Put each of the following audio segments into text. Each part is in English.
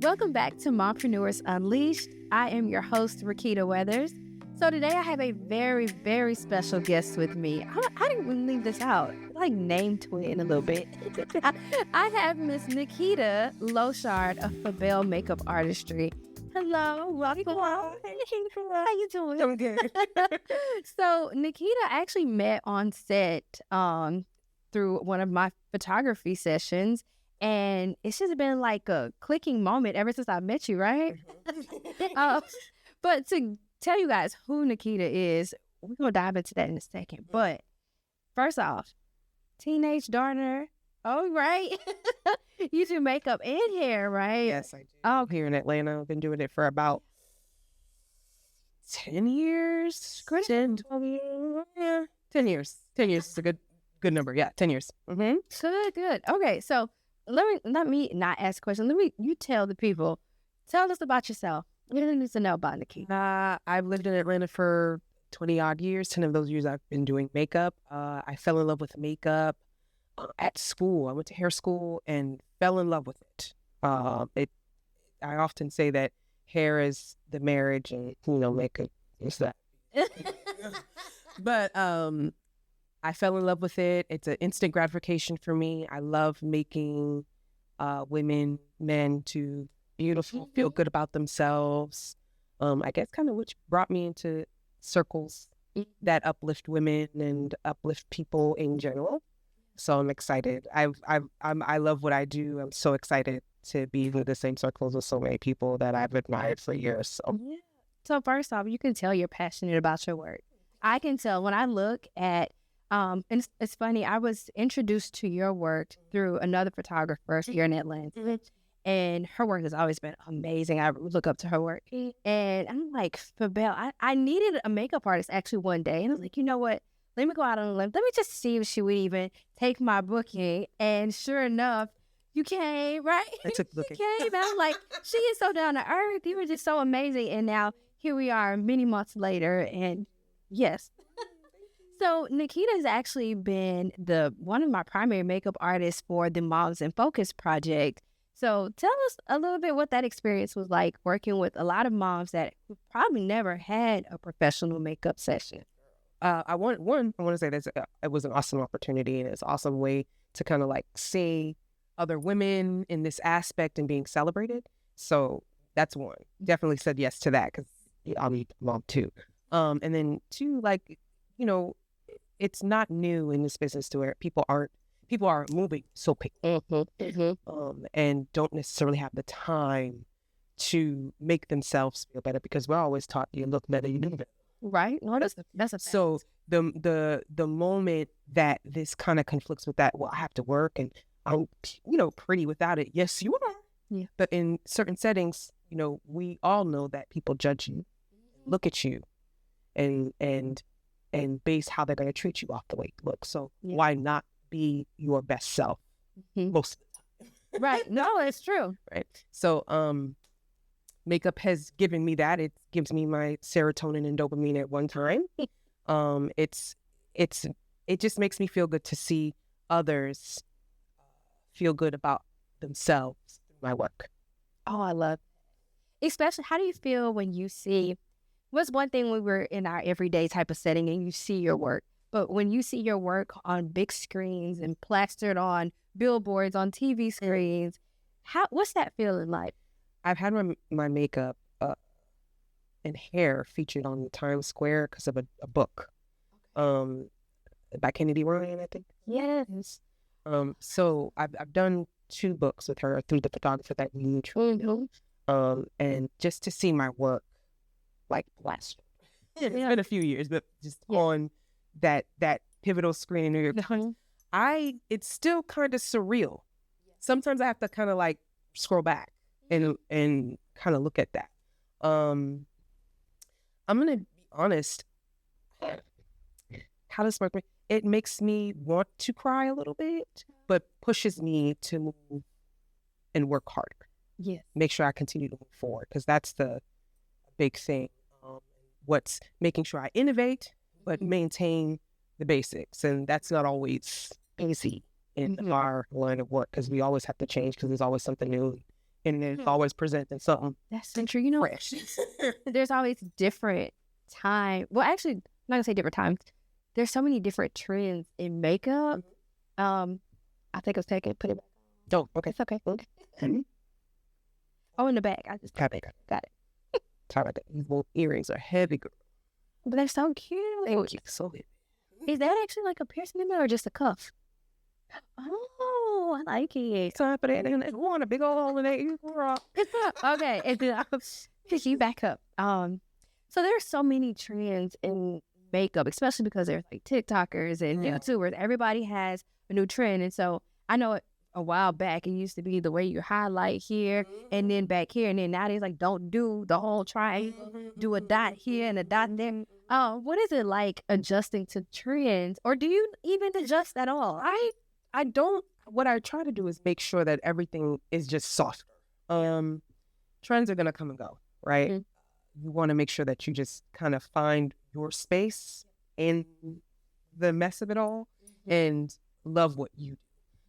Welcome back to Mompreneurs Unleashed. I am your host, RaQuita Weathers. So today I have a very, very special guest with me. I didn't even leave this out. Like name twin a little bit. I have Miss Nakita Lochard of Fabelle Makeup Artistry. Hello, welcome. How you doing? I'm good. So Nakita actually met on set through one of my photography sessions. And it's just been like a clicking moment ever since I met you, right? But to tell you guys who Nakita is, we're going to dive into that in a second. But first off, teenage daughter. Oh, right. You do makeup and hair, right? Yes, I do. Oh, Here in Atlanta, I've been doing it for about 10 years. Great. 10, 12 years. Yeah, 10 years. 10 years is a good number. Yeah, 10 years. Mm-hmm. Good. Okay, so let me not ask a question. You tell the people. Tell us about yourself. What do you need to know about Nakita? I've lived in Atlanta for 20 odd years. 10 of those years I've been doing makeup. I fell in love with makeup at school. I went to hair school and fell in love with it. I often say that hair is the marriage and, makeup is that. But I fell in love with it. It's an instant gratification for me. I love making women, men to beautiful, feel good about themselves. I guess kind of which brought me into circles that uplift women and uplift people in general. So I'm excited. I love what I do. I'm so excited to be in the same circles with so many people that I've admired for years. So, yeah. So first off, you can tell you're passionate about your work. I can tell when I look at and it's funny, I was introduced to your work through another photographer here in Atlanta. And her work has always been amazing. I look up to her work. And I'm like, Fabelle, I needed a makeup artist actually one day. And I was like, you know what? Let me go out on a limb. Let me just see if she would even take my booking. And sure enough, you came, right? I took the booking. You came. And I'm like, she is so down to earth. You were just so amazing. And now here we are many months later. And yes. So Nakita has actually been one of my primary makeup artists for the Moms in Focus project. So tell us a little bit what that experience was like working with a lot of moms that probably never had a professional makeup session. I want to say that it was an awesome opportunity and it's an awesome way to kind of like see other women in this aspect and being celebrated. So that's one. Definitely said yes to that because I'm a mom too. And then two, like, it's not new in this business to where people are moving so quickly and don't necessarily have the time to make themselves feel better because we're always taught you look better, you do better. Right. No, that's a fact. So the moment that this kind of conflicts with that, well, I have to work and I'm pretty without it. Yes, you are. Yeah. But in certain settings, we all know that people judge you, look at you, and base how they're going to treat you off the way you look. So why not be your best self most of the time? Right. No, it's true. Right. So makeup has given me that. It gives me my serotonin and dopamine at one time. It just makes me feel good to see others feel good about themselves through my work. Oh, I love it. Especially, how do you feel when you see, what's one thing when we're in our everyday type of setting and you see your work, but when you see your work on big screens and plastered on billboards, on TV screens, what's that feeling like? I've had my makeup and hair featured on Times Square because of a book by Kennedy Ryan, I think. Yes. So I've done 2 books with her through the photographer that we knew. And just to see my work like plastered. It's been a few years, but just on that pivotal screen in New York. It's still kind of surreal. Sometimes I have to kind of like scroll back and kind of look at that. I'm gonna be honest. How does it work? It makes me want to cry a little bit, but pushes me to move and work harder. Yes. Make sure I continue to move forward because that's the big thing. What's making sure I innovate, but maintain the basics. And that's not always easy in our line of work because we always have to change because there's always something new. and it's always presenting something That's so true. You know, fresh. there's always different time. Well, actually, I'm not gonna say different times. There's so many different trends in makeup. I think it's taken. Put it back. Oh, okay. It's okay. Oh, in the back. I just Got it. Sorry about that. These little earrings are heavy, girl. But they're so cute. Thank you. So heavy. Is that actually like a piercing in there or just a cuff? Oh, I like it. Time for that. And one a big old hole in that ear. Okay, and then pick you back up. So there's so many trends in makeup, especially because there's like TikTokers and YouTubers. Everybody has a new trend, and so I know a while back it used to be the way you highlight here and then back here, and then nowadays like don't do the whole triangle, do a dot here and a dot there. What is it like adjusting to trends, or do you even adjust at all? I don't. What I try to do is make sure that everything is just softer. Trends are gonna come and go, right? You want to make sure that you just kind of find your space in the mess of it all and love what you do.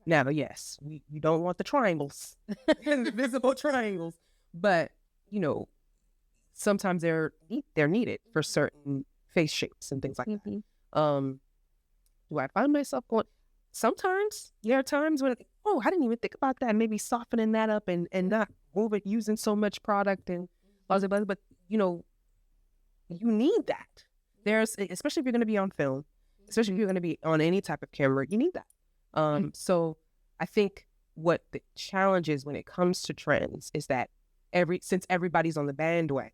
Now, yes, you don't want the triangles, the visible triangles, but you know, sometimes they're needed for certain face shapes and things like that. Do I find myself going? Sometimes there are times when, oh, I didn't even think about that. Maybe softening that up and not using so much product and blah, blah, blah. But you know, you need that. Especially if you're going to be on film, especially if you're going to be on any type of camera, you need that. So I think what the challenge is when it comes to trends is that since everybody's on the bandwagon,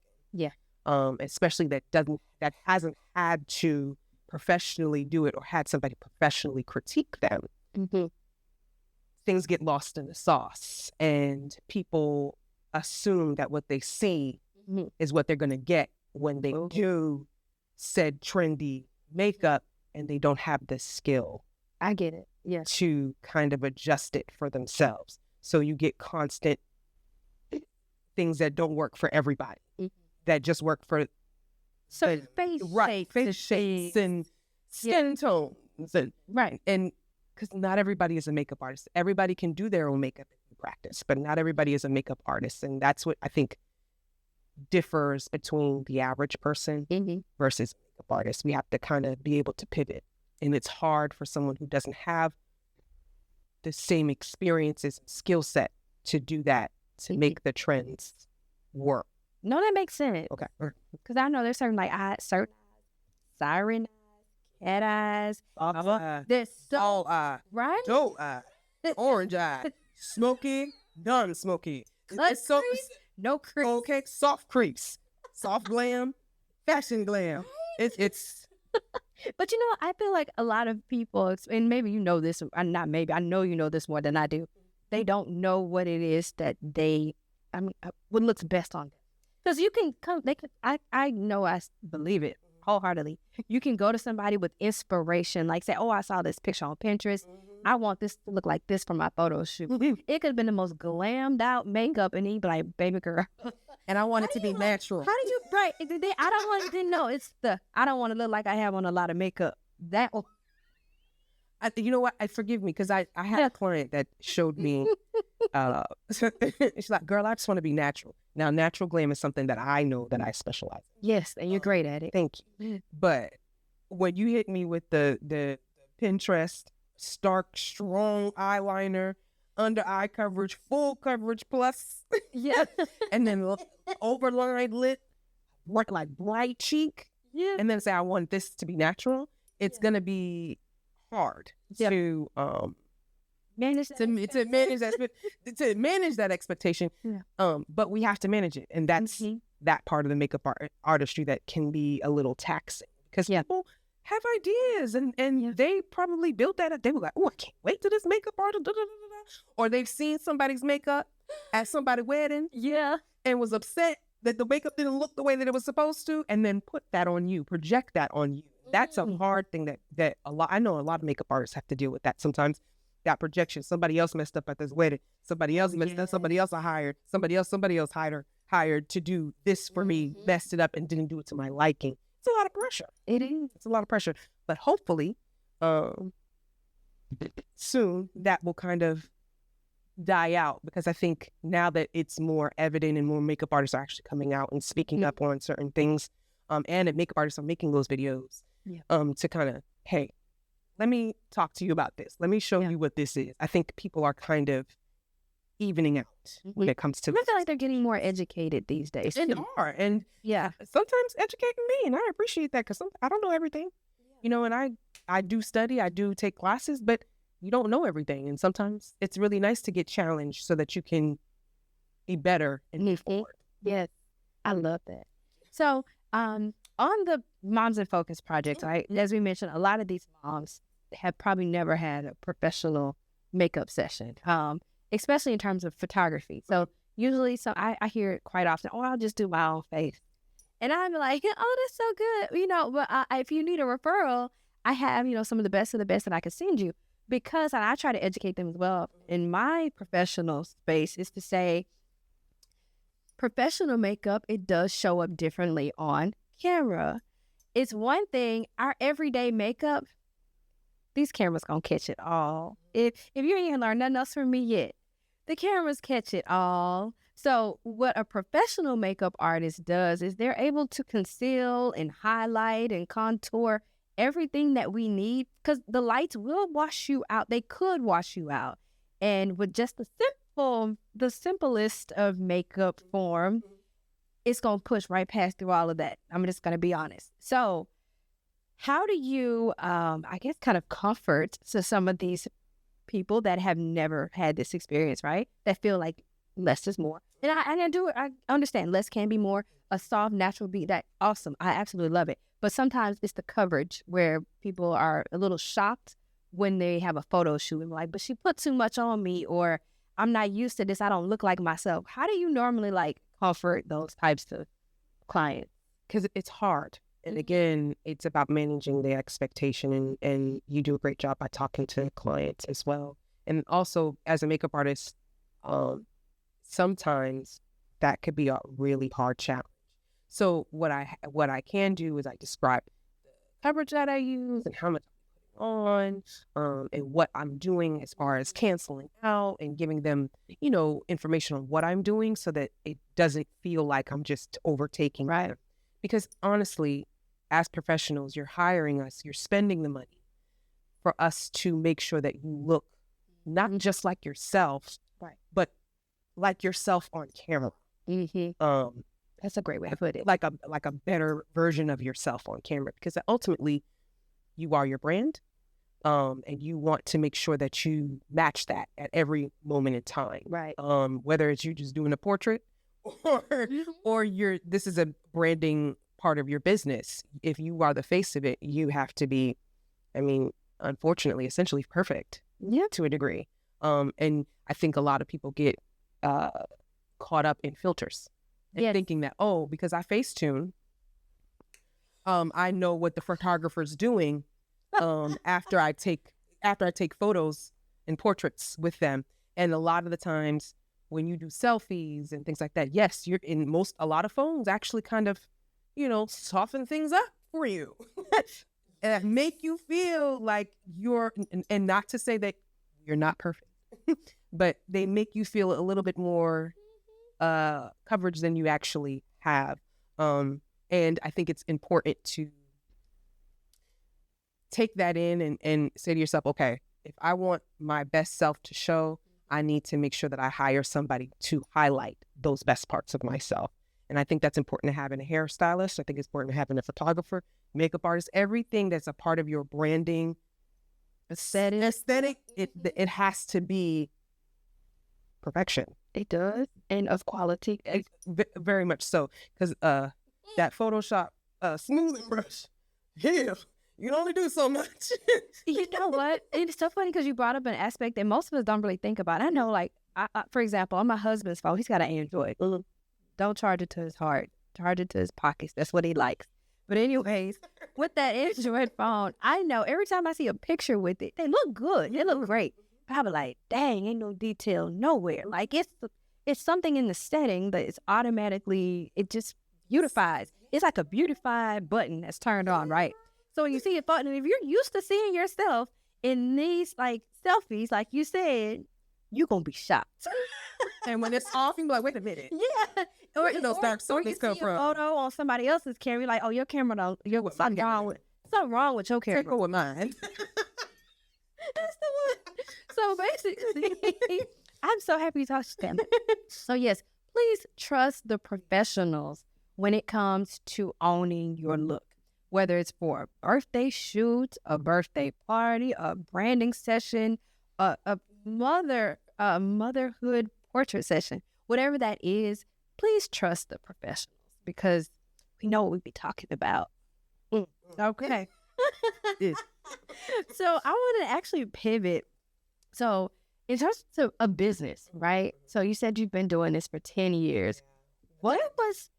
especially that hasn't had to professionally do it or had somebody professionally critique them, things get lost in the sauce, and people assume that what they see is what they're going to get when they do said trendy makeup, and they don't have the skill. I get it. Yeah. To kind of adjust it for themselves. So you get constant things that don't work for everybody, that just work for face shapes and skin tones. And, and because not everybody is a makeup artist. Everybody can do their own makeup in practice, but not everybody is a makeup artist. And that's what I think differs between the average person versus a makeup artist. We have to kind of be able to pivot. And it's hard for someone who doesn't have the same experiences and skill set to do that, to make the trends work. No, that makes sense. Okay. Because I know there's certain certain siren eyes, cat eyes, there's all eye, right? Doe eye, orange eye, smoky, non-smoky. No crease. Okay, soft crease, soft glam, fashion glam. It's. But you know, I feel like a lot of people, and maybe you know this, not maybe, I know you know this more than I do. They don't know what it is that what looks best on them. Because you can come, I know, I believe it wholeheartedly. You can go to somebody with inspiration, like say, oh, I saw this picture on Pinterest. I want this to look like this for my photo shoot. It could have been the most glammed out makeup, and he'd be like, baby girl. And I want it to be natural. How do you, right? I don't want to know. I don't want to look like I have on a lot of makeup. You know what? Forgive me, because I had a client that showed me, she's like, girl, I just want to be natural. Now, natural glam is something that I know that I specialize in. Yes, and you're great at it. Thank you. But when you hit me with the Pinterest, stark, strong eyeliner, under eye coverage, full coverage plus, and then overlined lip, like bright cheek, and then say I want this to be natural, it's gonna be hard to manage that expectation. But we have to manage it, and that's that part of the makeup artistry that can be a little taxing, because people have ideas, and they probably built that. They were like, oh, I can't wait till this makeup artist, or they've seen somebody's makeup at somebody's wedding, and was upset that the makeup didn't look the way that it was supposed to, and then put that on you, project that on you. That's a hard thing that I know a lot of makeup artists have to deal with that sometimes. That projection, somebody else messed up at this wedding, somebody else messed up, somebody else I hired, somebody else hired to do this for me, messed it up and didn't do it to my liking. It's a lot of pressure. It is. It's a lot of pressure. But hopefully, soon that will kind of die out, because I think now that it's more evident and more makeup artists are actually coming out and speaking up on certain things, and makeup artists are making those videos, to kind of, hey, let me talk to you about this. Let me show you what this is. I think people are kind of evening out when it comes to. I feel like they're getting more educated these days. And are, and sometimes educating me, and I appreciate that, because I don't know everything, you know, and I do study, I do take classes, but you don't know everything, and sometimes it's really nice to get challenged so that you can be better and move forward. Yes, I love that. So, on the Moms in Focus project, right? As we mentioned, a lot of these moms have probably never had a professional makeup session, especially in terms of photography. So usually, I hear it quite often. Oh, I'll just do my own face, and I'm like, oh, that's so good, you know. But if you need a referral, I have, you know, some of the best that I can send you. Because, and I try to educate them as well in my professional space, is to say professional makeup, it does show up differently on camera. It's one thing, our everyday makeup, these cameras gonna catch it all. If you ain't even learned nothing else from me yet, the cameras catch it all. So what a professional makeup artist does is they're able to conceal and highlight and contour everything that we need, because the lights will wash you out. They could wash you out. And with just the simplest of makeup form, it's going to push right past through all of that. I'm just going to be honest. So how do you, I guess, kind of comfort some of these people that have never had this experience, right? That feel like less is more. And I understand less can be more. A soft, natural beat, that awesome. I absolutely love it. But sometimes it's the coverage where people are a little shocked when they have a photo shoot and like, but she put too much on me, or I'm not used to this. I don't look like myself. How do you normally like comfort those types of clients? Because it's hard. And again, it's about managing the expectation, and you do a great job by talking to clients as well. And also, as a makeup artist, sometimes that could be a really hard challenge. So what I can do is I describe the coverage that I use and how much I'm putting on, and what I'm doing as far as canceling out and giving them, you know, information on what I'm doing so that it doesn't feel like I'm just overtaking them. Because honestly, as professionals, you're hiring us, you're spending the money for us to make sure that you look not just like yourself, but like yourself on camera. That's a great way to put it. Like a better version of yourself on camera, because ultimately you are your brand, and you want to make sure that you match that at every moment in time. Right. Whether it's you just doing a portrait or this is a branding part of your business. If you are the face of it, you have to be, I mean, unfortunately, essentially perfect to a degree. And I think a lot of people get caught up in filters. And thinking that, oh, because I Facetune, I know what the photographer's doing after I take photos and portraits with them. And a lot of the times when you do selfies and things like that, yes, a lot of phones actually kind of, you know, soften things up for you and make you feel like and not to say that you're not perfect, but they make you feel a little bit more coverage than you actually have. And I think it's important to take that in and say to yourself, okay, if I want my best self to show, I need to make sure that I hire somebody to highlight those best parts of myself. And I think that's important to have in a hairstylist. I think it's important to have in a photographer, makeup artist, everything that's a part of your branding aesthetic. It has to be perfection. It does, and of quality. Very much so, because that Photoshop smoothing brush, you can only do so much. You know what? It's so funny because you brought up an aspect that most of us don't really think about. I know, like, for example, on my husband's phone, he's got an Android. Don't charge it to his heart. Charge it to his pockets. That's what he likes. But anyways, with that Android phone, I know every time I see a picture with it, they look good. They look great. But I be like, dang, ain't no detail nowhere. Like, it's something in the setting that is automatically, it just beautifies. It's like a beautify button that's turned on, right? So when you see a button, if you're used to seeing yourself in these like selfies, like you said, you're going to be shocked. And when it's off, you're like, wait a minute. Yeah. Where did those dark or you circles come see from? a photo on somebody else's camera, like, oh, your camera don't, something wrong with your camera. Take with mine. That's the one. So basically, I'm so happy you talked to them. So yes, please trust the professionals when it comes to owning your look. Whether it's for a birthday shoot, a birthday party, a branding session, a motherhood portrait session, whatever that is, please trust the professionals because we know what we be talking about. Okay. So I want to actually pivot. So in terms of a business, right? So you said you've been doing this for 10 years. What was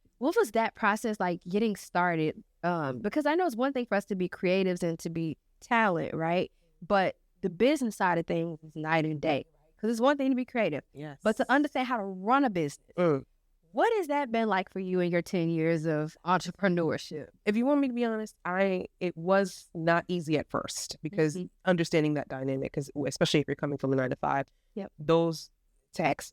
that process like getting started? Because I know it's one thing for us to be creatives and to be talent, right? But the business side of things is night and day. Because it's one thing to be creative, but to understand how to run a business. What has that been like for you in your 10 years of entrepreneurship? If you want me to be honest, it was not easy at first because understanding that dynamic, because especially if you're coming from a 9-to-5, those tax,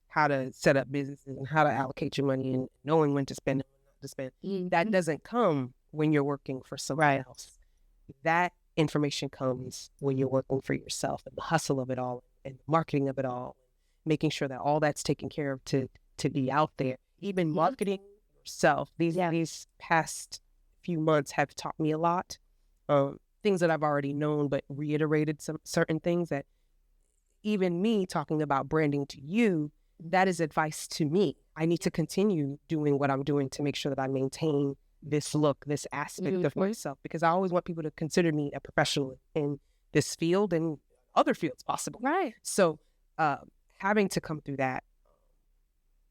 how to set up businesses and how to allocate your money and knowing when to spend and when not to spend, that doesn't come when you're working for somebody else. That information comes when you're working for yourself, and the hustle of it all and the marketing of it all, making sure that all that's taken care of to be out there. Even marketing yourself. These past few months have taught me a lot. Things that I've already known, but reiterated some certain things that even me talking about branding to you, that is advice to me. I need to continue doing what I'm doing to make sure that I maintain this look, this aspect of myself, because I always want people to consider me a professional in this field and other fields possible. Right. So having to come through that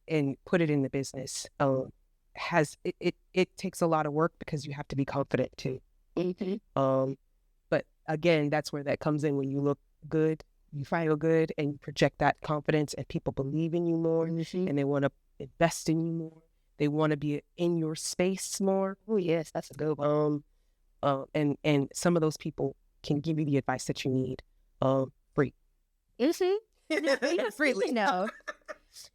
and put it in the business it takes a lot of work because you have to be confident too. But again, that's where that comes in. When you look good, you feel good, and you project that confidence, and people believe in you more, and they want to invest in you more. They want to be in your space more. Oh yes, that's a good one. And some of those people can give you the advice that you need free. Freely, no.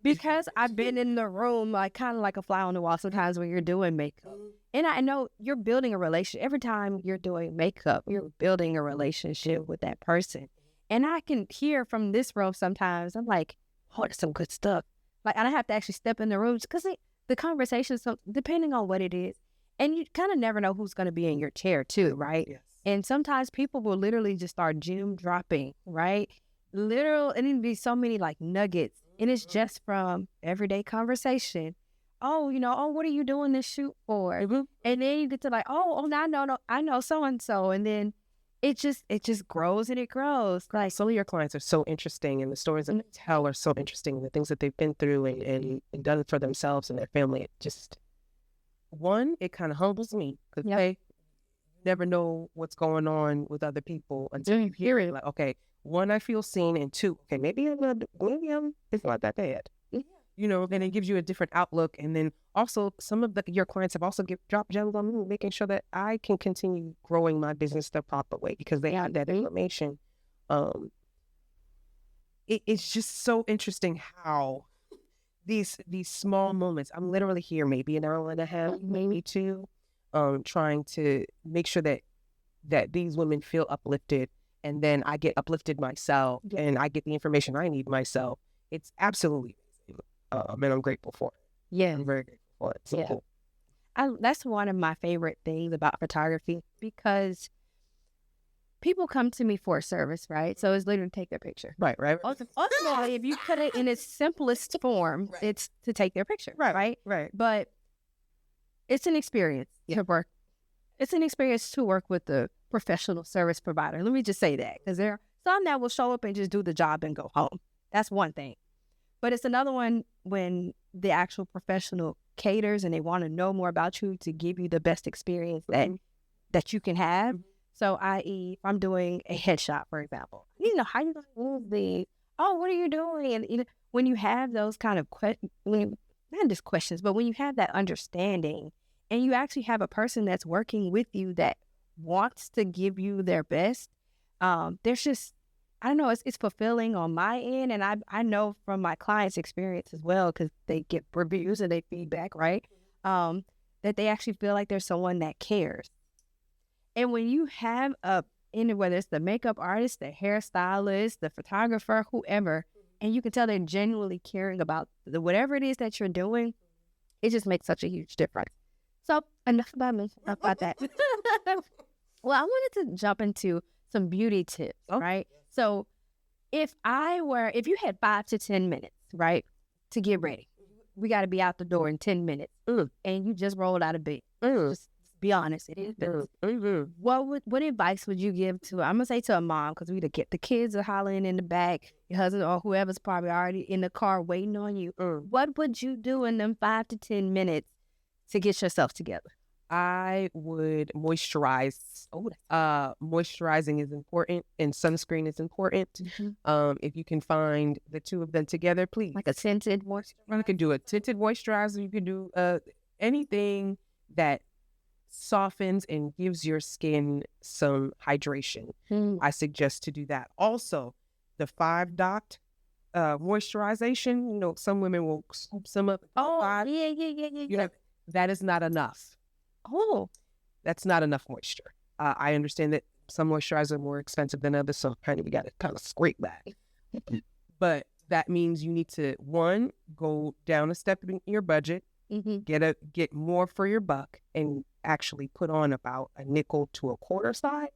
Because I've been in the room, like kind of like a fly on the wall sometimes when you're doing makeup. And I know you're building a relationship. Every time you're doing makeup, you're building a relationship with that person. And I can hear from this room sometimes, I'm like, oh, that's some good stuff. Like, and I have to actually step in the rooms because the conversation, so depending on what it is, and you kind of never know who's going to be in your chair too, right? Yes. And sometimes people will literally just start gem dropping, right? And it'd be so many like nuggets. And it's just from everyday conversation. Oh, what are you doing this shoot for? And then you get to like, I know so-and-so. And then it just grows and it grows. Like, some of your clients are so interesting, and the stories that they tell are so interesting, and the things that they've been through and done for themselves and their family. It just, it kind of humbles me because they never know what's going on with other people until you hear it. Like, okay, one, I feel seen, and two, okay, maybe it's not that bad. Then it gives you a different outlook. And then also some of your clients have also dropped gems on me, making sure that I can continue growing my business the proper way because they have that information. It's just so interesting how these small moments, I'm literally here maybe an hour and a half, maybe two, trying to make sure that these women feel uplifted, and then I get uplifted myself and I get the information I need myself. It's absolutely amazing. And I'm grateful for it. Yeah. I'm very grateful for it. So cool. That's one of my favorite things about photography because people come to me for a service, right? So it's literally take their picture. Right. Ultimately, if you put it in its simplest form, it's to take their picture, right? But it's an experience to work. It's an experience to work with the professional service provider. Let me just say that, because there are some that will show up and just do the job and go home. That's one thing. But it's another one when the actual professional caters and they want to know more about you to give you the best experience that you can have. So, i.e., if I'm doing a headshot, for example, how you going to move what are you doing? And when you have those kind of not just questions, but when you have that understanding and you actually have a person that's working with you that wants to give you their best, there's just I don't know, it's fulfilling on my end, and I know from my clients' experience as well, because they get reviews and they feedback, right? That they actually feel like there's someone that cares. And when you have whether it's the makeup artist, the hairstylist, the photographer, whoever, and you can tell they're genuinely caring about whatever it is that you're doing, it just makes such a huge difference. So enough about me, enough about that. Well, I wanted to jump into some beauty tips, right? So if you had 5 to 10 minutes, right, to get ready, we got to be out the door in 10 minutes, and you just rolled out of bed. Just be honest, it is. What advice would you give to, I'm gonna say to a mom, because the kids are hollering in the back, your husband or whoever's probably already in the car waiting on you. What would you do in them 5 to 10 minutes to get yourself together? I would moisturize. Moisturizing is important, and sunscreen is important. If you can find the two of them together, please. Like a tinted moisturizer? You can do a tinted moisturizer. You can do anything that softens and gives your skin some hydration. I suggest to do that. Also, the 5-dot moisturization. Some women will scoop some up. Yeah. That is not enough. That's not enough moisture. I understand that some moisturizers are more expensive than others, so we got to kind of scrape that. But that means you need to, one, go down a step in your budget, get more for your buck, and actually put on about a nickel to a quarter size.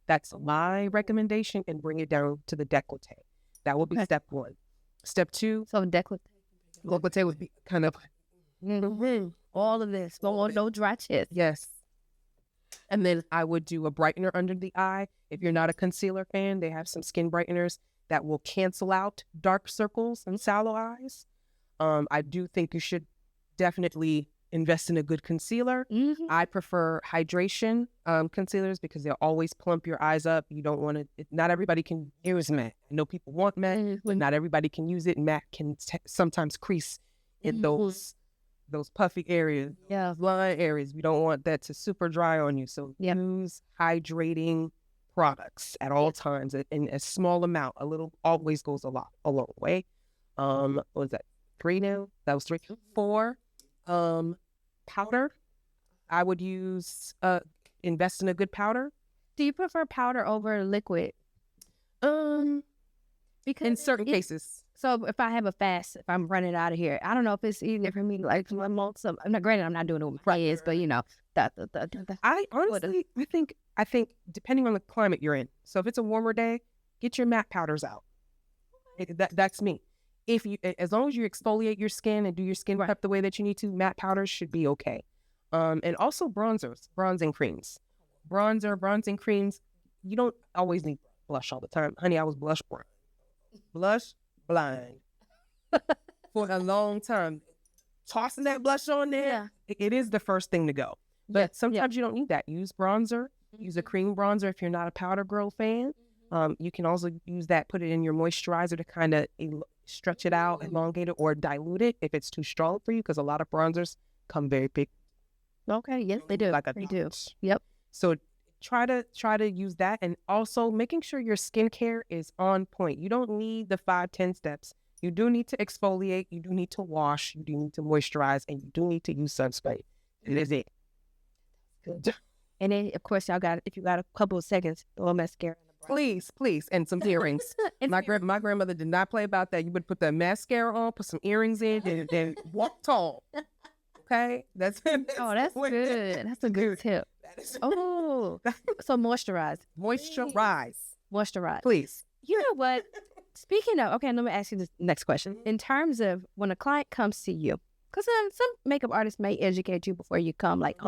That's my recommendation, and bring it down to the décolleté. That will be step 1. Step 2. So Décolleté would be kind of all of this. No dry chest. Yes. And then I would do a brightener under the eye. If you're not a concealer fan, they have some skin brighteners that will cancel out dark circles and sallow eyes. I do think you should definitely invest in a good concealer. I prefer hydration concealers because they'll always plump your eyes up. You don't want to, not everybody can use matte. I know people want matte, but not everybody can use it. Matte can sometimes crease in those puffy areas, line areas. We don't want that to super dry on you. So use hydrating products at all times in a small amount. A little always goes a long way. What was that? 3 now? That was 3. 4, powder. I would invest in a good powder. Do you prefer powder over liquid? Because in certain cases. So if I have if I'm running out of here, I don't know if it's easier for me to like some. I'm not doing it with my kids, but I honestly, I think depending on the climate you're in. So if it's a warmer day, get your matte powders out. That's me. As long as you exfoliate your skin and do your skin prep the way that you need to, matte powders should be okay. And also bronzing creams. Bronzing creams. You don't always need blush all the time. Honey, I was blush blind for a long time. Tossing that blush on there, it is the first thing to go. But sometimes you don't need that. Use bronzer. Use a cream bronzer if you're not a powder girl fan. You can also use that, put it in your moisturizer to kind of stretch it out, elongate it, or dilute it if it's too strong for you, because a lot of bronzers come very big. Okay, yes, they do. They do. Yep. So try to use that, and also making sure your skincare is on point. You don't need the 5-10 steps. You do need to exfoliate. You do need to wash. You do need to moisturize, and you do need to use sunscreen. It is it. Good. And then, of course, if you got a couple of seconds, throw a mascara. Please, and some earrings. My grandmother did not play about that. You would put the mascara on, put some earrings in, and then walk tall. Okay, that's good. That's a good tip. So moisturize, please. You know what? Speaking of, okay, let me ask you this next question. In terms of when a client comes to you, because some makeup artists may educate you before you come, like,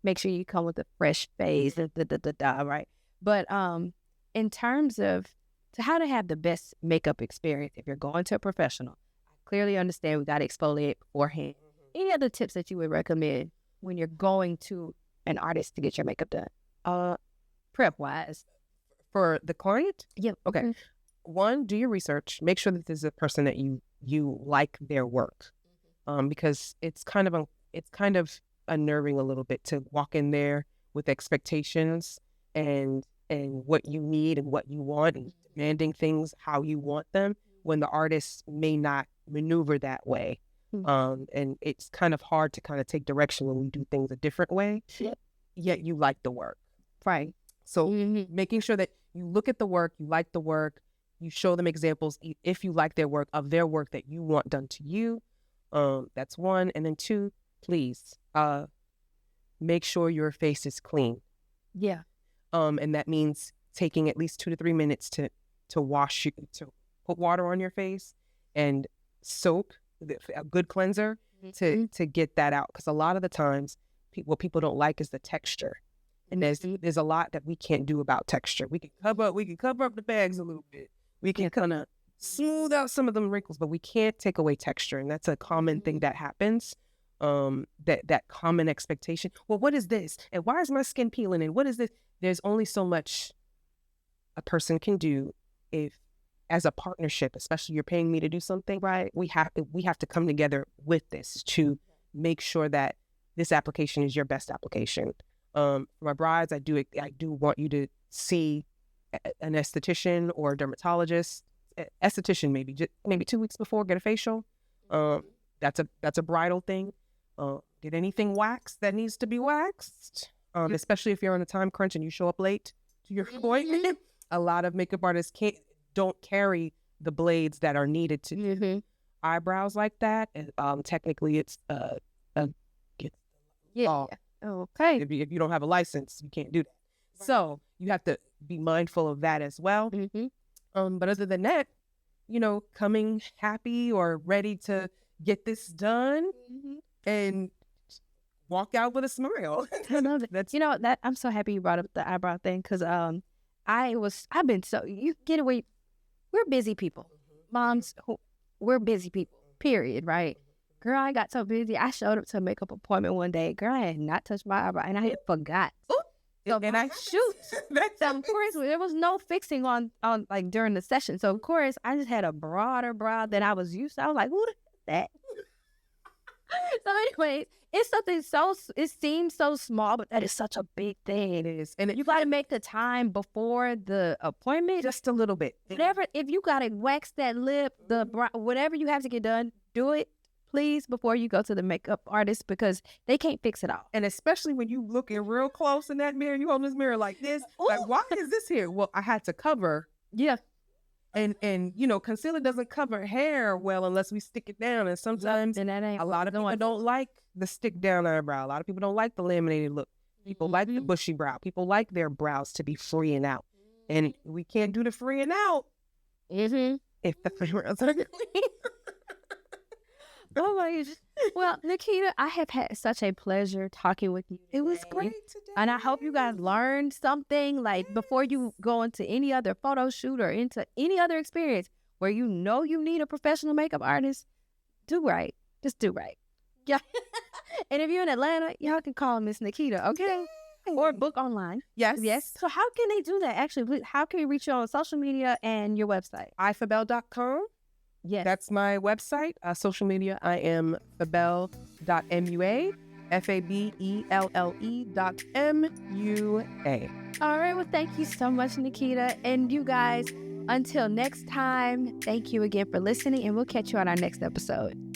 make sure you come with a fresh face, right? But in terms of how to have the best makeup experience, if you're going to a professional, I clearly understand we got to exfoliate beforehand. Any other tips that you would recommend when you're going to an artist to get your makeup done, prep-wise? For the client? Yeah. Okay. Mm-hmm. 1, do your research. Make sure that this is a person that you like their work, because it's kind of unnerving a little bit to walk in there with expectations and and what you need and what you want and demanding things how you want them when the artist may not maneuver that way. And it's kind of hard to kind of take direction when we do things a different way, yet you like the work. Right. So making sure that you look at the work, you like the work, you show them examples, if you like their work, of their work that you want done to you. That's one. And then two, please make sure your face is clean. Yeah. And that means taking at least 2 to 3 minutes to wash you, to put water on your face and soak, a good cleanser to get that out. Because a lot of the times, what people don't like is the texture. And there's a lot that we can't do about texture. We can cover up the bags a little bit. We can kind of smooth out some of them wrinkles, but we can't take away texture. And that's a common thing that happens. That common expectation. Well, what is this? And why is my skin peeling? And what is this? There's only so much a person can do if, as a partnership, especially you're paying me to do something, right? We have to come together with this to make sure that this application is your best application. For my brides, I do want you to see an esthetician or a dermatologist. Esthetician maybe 2 weeks before, get a facial. That's a bridal thing. Get anything waxed that needs to be waxed. Especially if you're on a time crunch and you show up late to your appointment. A lot of makeup artists don't carry the blades that are needed to do eyebrows like that. And technically, it's okay. If you don't have a license, you can't do that. Right. So you have to be mindful of that as well. But other than that, coming happy or ready to get this done and walk out with a smile. I love it. That I'm so happy you brought up the eyebrow thing because you get away. We're busy people. Moms, we're busy people, period, right? Girl, I got so busy. I showed up to a makeup appointment one day. Girl, I had not touched my eyebrow, and I had forgot. So, and of course, there was no fixing on like during the session. So, of course, I just had a broader brow than I was used to. I was like, who is that? So, anyways, it's something it seems so small, but that is such a big thing. It is. And you got to make the time before the appointment. Just a little bit. Whatever, if you got to wax that lip, whatever you have to get done, do it, please, before you go to the makeup artist because they can't fix it all. And especially when you looking real close in that mirror, you hold this mirror like this. Like, why is this here? Well, I had to cover. Yeah. And concealer doesn't cover hair well unless we stick it down. And sometimes a lot of people don't like the stick down eyebrow. A lot of people don't like the laminated look. People like the bushy brow. People like their brows to be freeing out. And we can't do the freeing out if the brows are clean. Oh my gosh. Well, Nakita, I have had such a pleasure talking with you today. It was great today. And I hope you guys learned something before you go into any other photo shoot or into any other experience where you need a professional makeup artist. Do right. Just do right. Yeah. And if you're in Atlanta, y'all can call Miss Nakita, okay? Or book online. Yes. So how can they do that? Actually, how can we reach you on social media and your website? ifabelle.com. Yes. That's my website. Social media, I am fabelle.mua, FABELLE.MUA. All right. Well, thank you so much, Nakita. And you guys, until next time, thank you again for listening, and we'll catch you on our next episode.